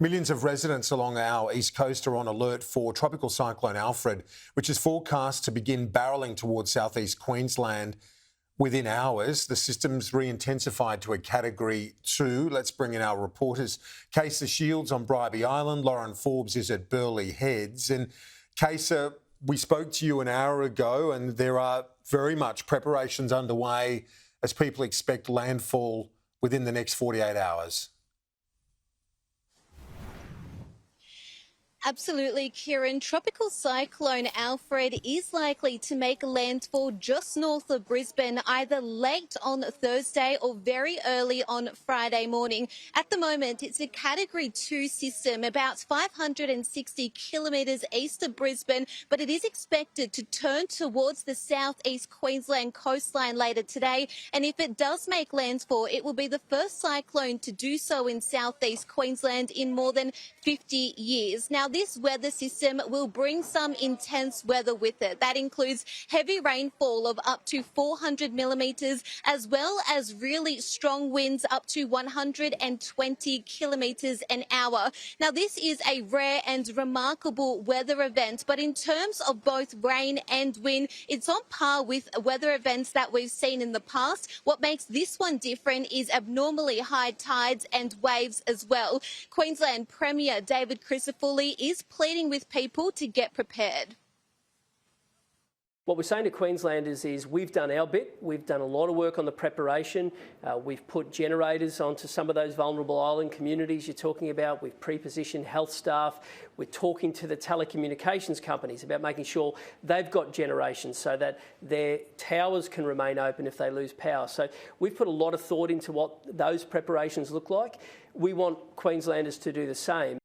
Millions of residents along our east coast are on alert for Tropical Cyclone Alfred, which is forecast to begin barrelling towards southeast Queensland within hours. The system's re-intensified to a Category 2. Let's bring in our reporters. Kaysa Shields on Bribie Island. Lauren Forbes is at Burleigh Heads. And Kaysa, we spoke to you an hour ago and there are very much preparations underway as people expect landfall within the next 48 hours. Absolutely, Kieran. Tropical Cyclone Alfred is likely to make landfall just north of Brisbane, either late on Thursday or very early on Friday morning. At the moment, it's a Category 2 system, about 560 kilometres east of Brisbane, but it is expected to turn towards the southeast Queensland coastline later today. And if it does make landfall, it will be the first cyclone to do so in southeast Queensland in more than 50 years. Now, this weather system will bring some intense weather with it. That includes heavy rainfall of up to 400 millimetres, as well as really strong winds up to 120 kilometres an hour. Now, this is a rare and remarkable weather event, but in terms of both rain and wind, it's on par with weather events that we've seen in the past. What makes this one different is abnormally high tides and waves as well. Queensland Premier David Crisafulli is pleading with people to get prepared. What we're saying to Queenslanders is we've done our bit. We've done a lot of work on the preparation. We've put generators onto some of those vulnerable island communities you're talking about. We've pre-positioned health staff. We're talking to the telecommunications companies about making sure they've got generation so that their towers can remain open if they lose power. So we've put a lot of thought into what those preparations look like. We want Queenslanders to do the same.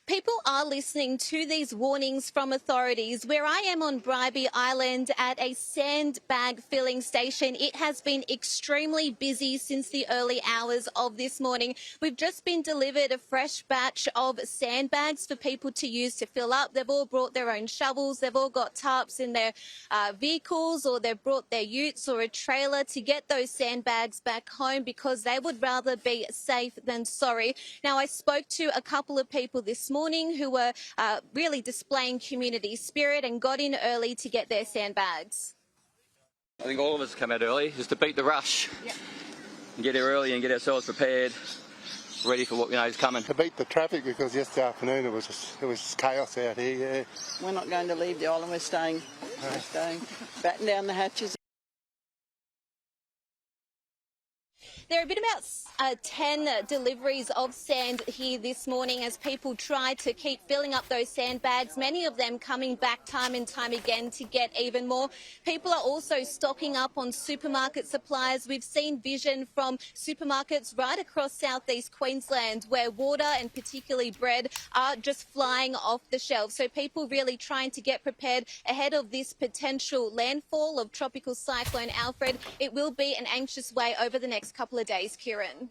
People are listening to these warnings from authorities. Where I am on Bribie Island at a sandbag filling station, it has been extremely busy since the early hours of this morning. We've just been delivered a fresh batch of sandbags for people to use to fill up. They've all brought their own shovels. They've all got tarps in their vehicles, or they've brought their utes or a trailer to get those sandbags back home because they would rather be safe than sorry. Now, I spoke to a couple of people this morning who were really displaying community spirit and got in early to get their sandbags. I think all of us come out early just to beat the rush. Yep. And get here early and get ourselves prepared, ready for what we know is coming. To beat the traffic, because yesterday afternoon it was just chaos out here. Yeah. We're not going to leave the island. We're staying. We're staying. Batten down the hatches. There have been about 10 deliveries of sand here this morning as people try to keep filling up those sandbags, many of them coming back time and time again to get even more. People are also stocking up on supermarket supplies. We've seen vision from supermarkets right across southeast Queensland where water and particularly bread are just flying off the shelves. So people really trying to get prepared ahead of this potential landfall of Tropical Cyclone Alfred. It will be an anxious way over the next couple of days, Kieran.